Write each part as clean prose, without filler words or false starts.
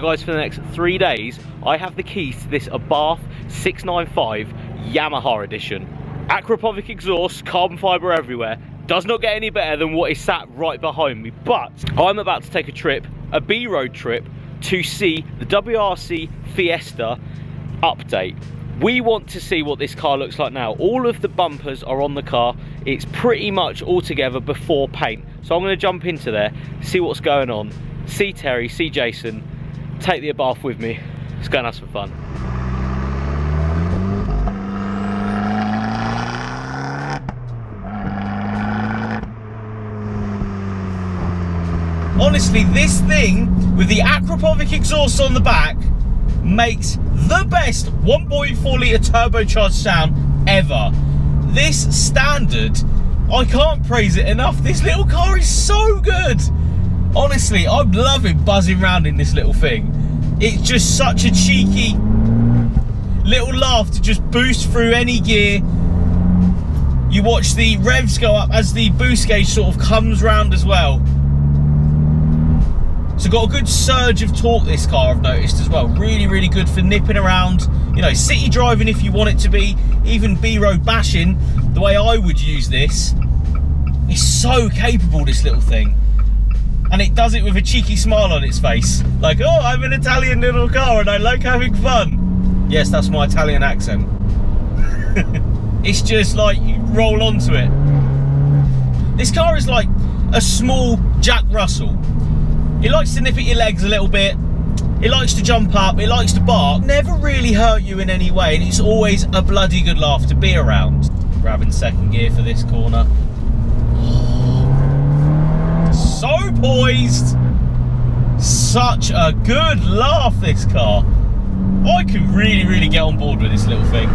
So guys, for the next 3 days, I have the keys to this Abarth 695 Yamaha edition. Aquapovic exhaust, carbon fibre everywhere. Does not get any better than what is sat right behind me. But I'm about to take a trip, a B-road trip, to see the WRC Fiesta update. We want to see what this car looks like now. All of the bumpers are on the car. It's pretty much all together before paint. So I'm going to jump into there, see what's going on, see Terry, see Jason, take the Abarth with me. Let's go and have some fun. Honestly, this thing with the Aquapovic exhaust on the back makes the best 1.4 litre turbocharged sound ever. This standard, I can't praise it enough. This little car is so good. Honestly, I'm loving buzzing around in this little thing. It's just such a cheeky little laugh to just boost through any gear. You watch the revs go up as the boost gauge sort of comes round as well. So got a good surge of torque, this car, I've noticed as well. Really, really good for nipping around, you know, city driving if you want it to be, even B-road bashing, the way I would use this. It's so capable, this little thing. And it does it with a cheeky smile on its face. Like, oh, I'm an Italian little car and I like having fun. Yes, that's my Italian accent. It's just like, you roll onto it. This car is like a small Jack Russell. It likes to nip at your legs a little bit. It likes to jump up. It likes to bark. Never really hurt you in any way, and it's always a bloody good laugh to be around. Grabbing second gear for this corner. So poised. Such a good laugh, this car. I can really, really get on board with this little thing.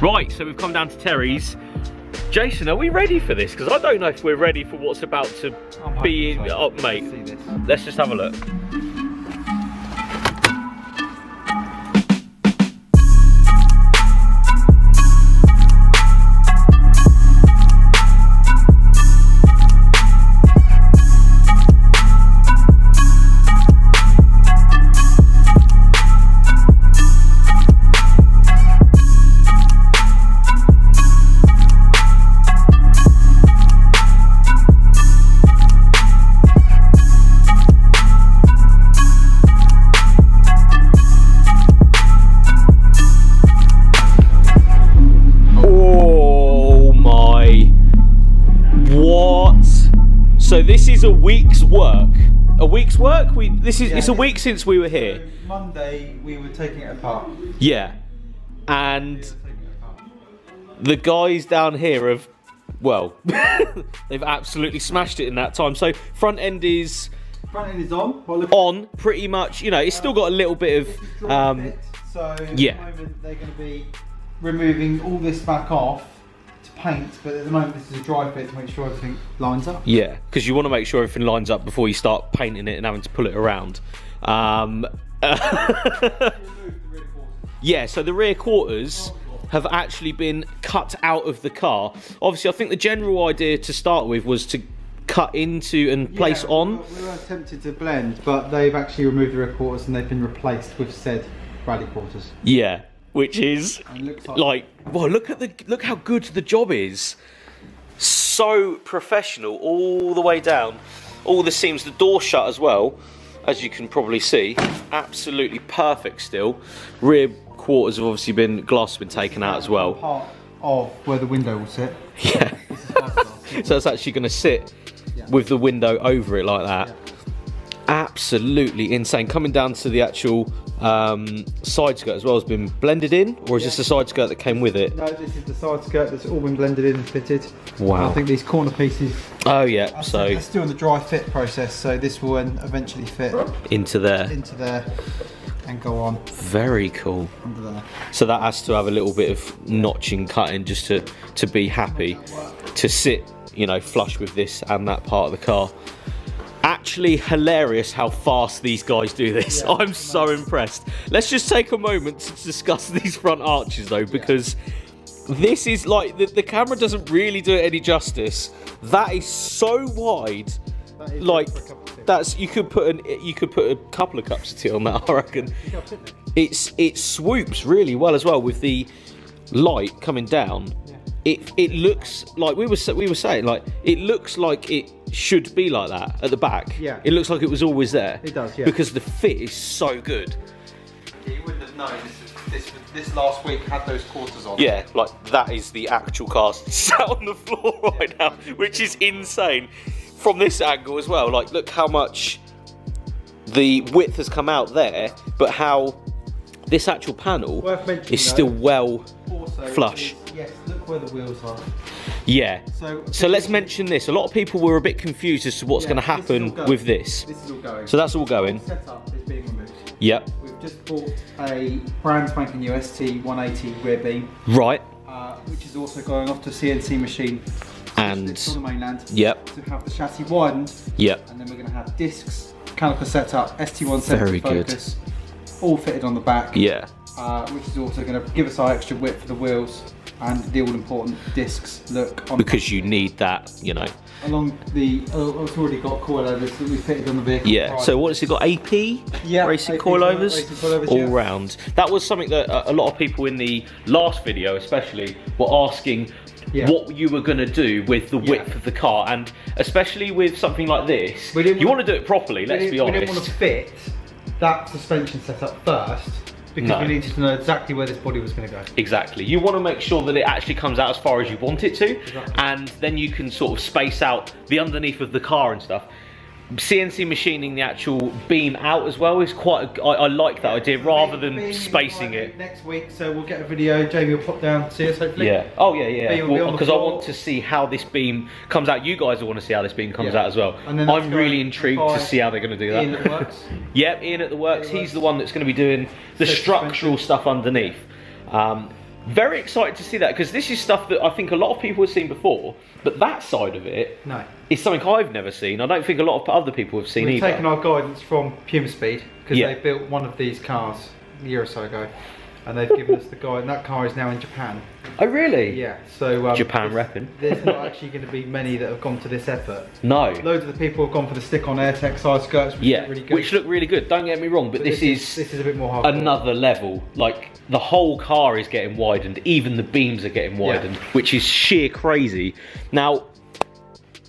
Right, so we've come down to Terry's. Jason, are we ready for this? Because I don't know if we're ready for what's about to be in. Oh, mate, let's just have a look. So this is a week's work. A week's work? It's a week since we were here. So Monday we were taking it apart. Yeah. And the guys down here have, well, they've absolutely smashed it in that time. So front end is on. On pretty much, you know, it's still got a little bit of so yeah. at the moment they're going to be removing all this back off to paint, but at the moment this is a dry fit to make sure everything lines up. Yeah, because you want to make sure everything lines up before you start painting it and having to pull it around. Yeah, so the rear quarters have actually been cut out of the car. Obviously, I think the general idea to start with was to cut into and place on. We were tempted to blend, but they've actually removed the rear quarters and they've been replaced with said rally quarters. Yeah, which is like, well, look how good the job is. So professional all the way down, all the seams, the door shut as well, as you can probably see, absolutely perfect still. Rear quarters have obviously been, glass has been taken out as well. Part of where the window will sit. Yeah. So it's actually going to sit with the window over it like that. Yeah. Absolutely insane. Coming down to the actual side skirt as well has been blended in, or is this the side skirt that came with it? No, this is the side skirt that's all been blended in and fitted. Wow. I think these corner pieces, oh yeah, so it's still in the dry fit process, so this will eventually fit into there and go on. Very cool. Under there. So that has to have a little bit of notching cutting just to be happy to sit you know, flush with this and that part of the car. Actually hilarious how fast these guys do this. Yeah, I'm so impressed. Let's just take a moment to discuss these front arches though, because this is like, the camera doesn't really do it any justice. That is so wide. That is like, that's, you could put a couple of cups of tea on that, I reckon. It swoops really well as well with the light coming down. It looks like we were saying, like, it looks like it should be like that at the back. Yeah. It looks like it was always there. It does, yeah. Because the fit is so good. You wouldn't have known this last week had those quarters on. Yeah, like that is the actual car sat on the floor right now, which is insane. From this angle as well, like look how much the width has come out there, but how this actual panel is still well flush. Yes, look where the wheels are. Yeah. So let's mention this. A lot of people were a bit confused as to what's going to happen with this. This is all going. So that's all going. The setup is being removed. Yep. We've just bought a brand spanking new ST 180 rear beam. Right. Which is also going off to a CNC machine. And on the mainland. Yep. To have the chassis widened. Yep. And then we're going to have discs, mechanical setup, ST170 focus, all fitted on the back. Yeah. Which is also going to give us our extra width for the wheels and the all-important discs look on. Because you need that, you know. Along the, it's already got coilovers that we fitted on the vehicle. Yeah. So what has it got? AP? Yeah. Racing coilovers. All round. That was something that a lot of people in the last video, especially, were asking. Yeah. What you were going to do with the width of the car, and especially with something like this, you want to do it properly, let's be honest. We didn't want to fit that suspension setup first, because we needed to know exactly where this body was going to go. Exactly. You want to make sure that it actually comes out as far as you want it to, and then you can sort of space out the underneath of the car and stuff. CNC machining the actual beam out as well is quite I like that idea, rather than spacing it. Next week, so we'll get a video. Jamie will pop down, see us hopefully. Yeah. Oh yeah. Because I want to see how this beam comes out. You guys will want to see how this beam comes out as well. And then I'm really intrigued to see how they're going to do that. Ian at the works. Yep, Ian at the works. He's the one that's going to be doing the structural stuff underneath. Very excited to see that, because this is stuff that I think a lot of people have seen before, but that side of it is something I've never seen. I don't think a lot of other people have seen either. We've taken our guidance from Puma Speed, because they built one of these cars a year or so ago, and they've given us the guide, and that car is now in Japan. Oh really? Yeah. So Japan repping. There's not actually going to be many that have gone to this effort. No. Loads of the people have gone for the stick-on AirTech side skirts, which look really good. Which look really good. Don't get me wrong, but this is a bit more hardcore. Another level. Like the whole car is getting widened, even the beams are getting widened, which is sheer crazy. Now,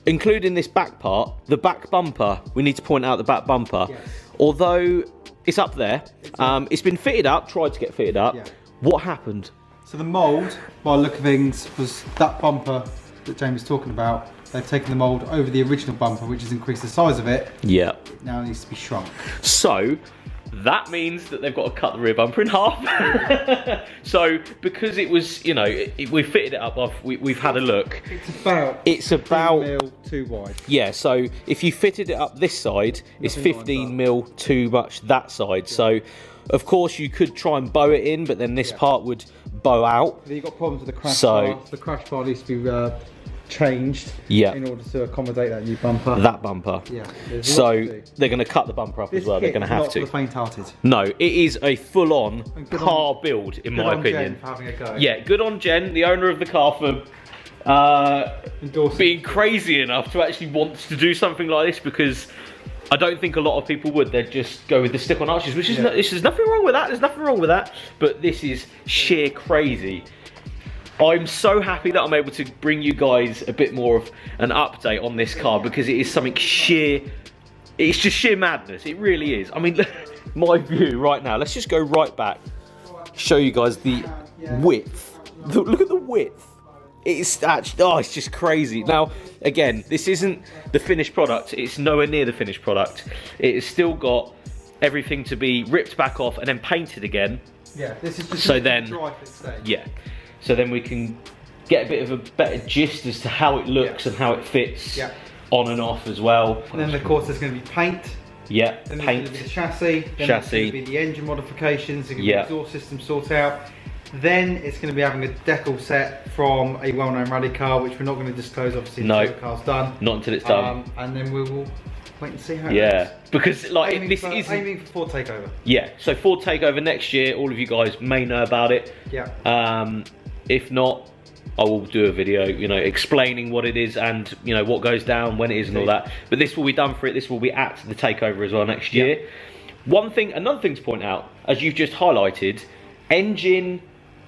including this back part, the back bumper. We need to point out the back bumper. Yes. Although it's up there, it's been fitted up. Tried to get fitted up. Yeah. What happened? So the mould, by the look of things, was that bumper that James was talking about. They've taken the mould over the original bumper, which has increased the size of it. Yeah. It now needs to be shrunk. So that means that they've got to cut the rear bumper in half. So because it was, you know, we fitted it up. We've had a look. It's about 15 mil too wide. Yeah. So if you fitted it up this side, it's 15 mil too much that side. Yeah. So of course you could try and bow it in, but then this part would bow out. You've got problems with the crash bar. The crash bar needs to be changed in order to accommodate that new bumper. That bumper. Yeah. So they're going to cut the bumper up as well. They're going to have to. Not for the faint-hearted. No, it is a full-on car build, in my opinion. Jen for having a go. Yeah, good on Jen, the owner of the car, for being crazy enough to actually want to do something like this, because I don't think a lot of people would. They'd just go with the stick-on arches, which is there's nothing wrong with that. There's nothing wrong with that. But this is sheer crazy. I'm so happy that I'm able to bring you guys a bit more of an update on this car, because it is something sheer. It's just sheer madness. It really is. I mean, my view right now. Let's just go right back. Show you guys the width. Look at the width. It's actually, it's just crazy. Now, again, this isn't the finished product. It's nowhere near the finished product. It has still got everything to be ripped back off and then painted again. Yeah, this is just so then, dry fit stage. Yeah, so then we can get a bit of a better gist as to how it looks and how it fits on and off as well. And then, of course, there's going to be paint. Yeah, then paint. There's going to be the chassis. Then there's going to be the engine modifications. There's going to be the exhaust system sort out. Then it's going to be having a decal set from a well-known rally car, which we're not going to disclose obviously until the car's done. Not until it's done. And then we will wait and see how it goes. Because like Aiming for Ford Takeover. Yeah, so Ford Takeover next year, all of you guys may know about it. Yeah. If not, I will do a video, you know, explaining what it is and, you know, what goes down, when it is and all that. But this will be done for it. This will be at the Takeover as well next year. Another thing to point out, as you've just highlighted, engine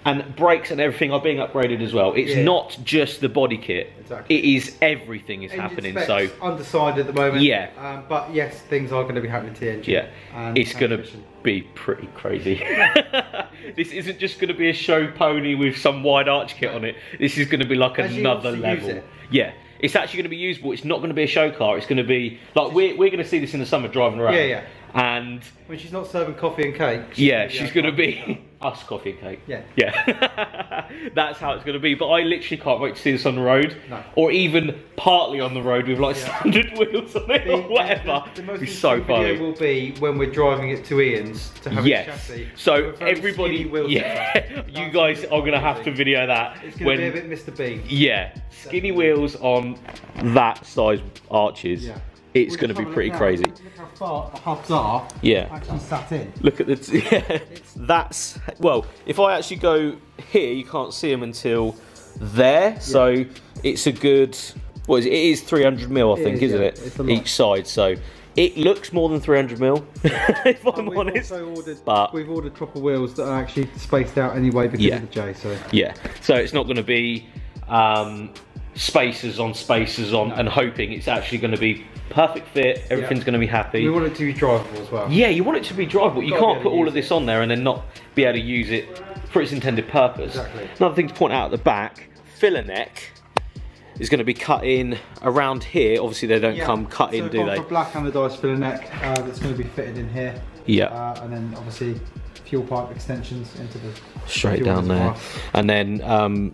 and brakes and everything are being upgraded as well. It's not just the body kit. Exactly. It is everything is happening. So undecided at the moment. Yeah. But yes, things are going to be happening to the engine. Yeah. And it's going to be pretty crazy. This isn't just going to be a show pony with some wide arch kit on it. This is going to be like another level. Yeah. It's actually going to be usable. It's not going to be a show car. It's going to be like we're going to see this in the summer driving around. Yeah. And when she's not serving coffee and cake. She's going to be us coffee and cake. Yeah. That's how it's going to be. But I literally can't wait to see this on the road, or even partly on the road with like standard wheels on it or whatever. The most it's so funny. Video will be when we're driving it to Ian's to have a chassis. So everybody, you guys are going to have to video that. It's going to be a bit Mr. B. Yeah, skinny wheels on that size arches. Yeah. It's going to be pretty crazy. Look how far the hubs are actually sat in. Look at the... That's... Well, if I actually go here, you can't see them until there. So it's a good... What is it? It is 300 mil, I think, isn't it? Each side. So it looks more than 300 mil, if I'm honest. We've ordered proper wheels that are actually spaced out anyway because of the J. So so it's not going to be... spacers on and hoping. It's actually going to be perfect fit, everything's going to be happy. We want it to be drivable as well. Yeah, you want it to be drivable. You can't put all of this on there and then not be able to use it for its intended purpose. Exactly. Another thing to point out at the back, filler neck is going to be cut in around here. Obviously they don't come cut in, do they? So black anodized filler neck that's going to be fitted in here. Yeah. And then obviously fuel pipe extensions into the straight down there. And then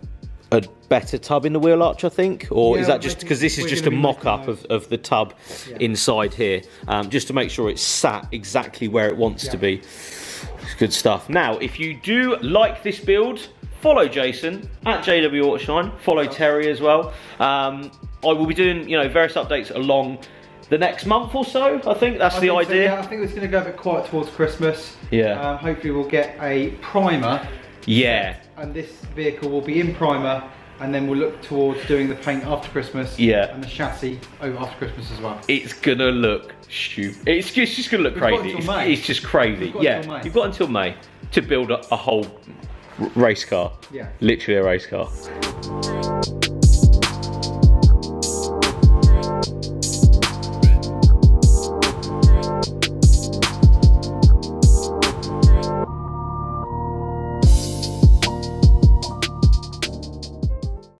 a better tub in the wheel arch, I think, or is that just because this is just a mock-up of the tub inside here, just to make sure it's sat exactly where it wants to be. It's good stuff. Now, if you do like this build, follow Jason at JW Autoshine. Follow Terry as well. I will be doing, you know, various updates along the next month or so. I think that's the idea. So, yeah, I think it's going to go a bit quiet towards Christmas. Yeah. Hopefully, we'll get a primer. Yeah. And this vehicle will be in primer, and then we'll look towards doing the paint after Christmas. Yeah. And the chassis over after Christmas as well. It's gonna look stupid. It's just gonna look crazy. It's just crazy. You've got until May to build a whole race car. Yeah. Literally a race car.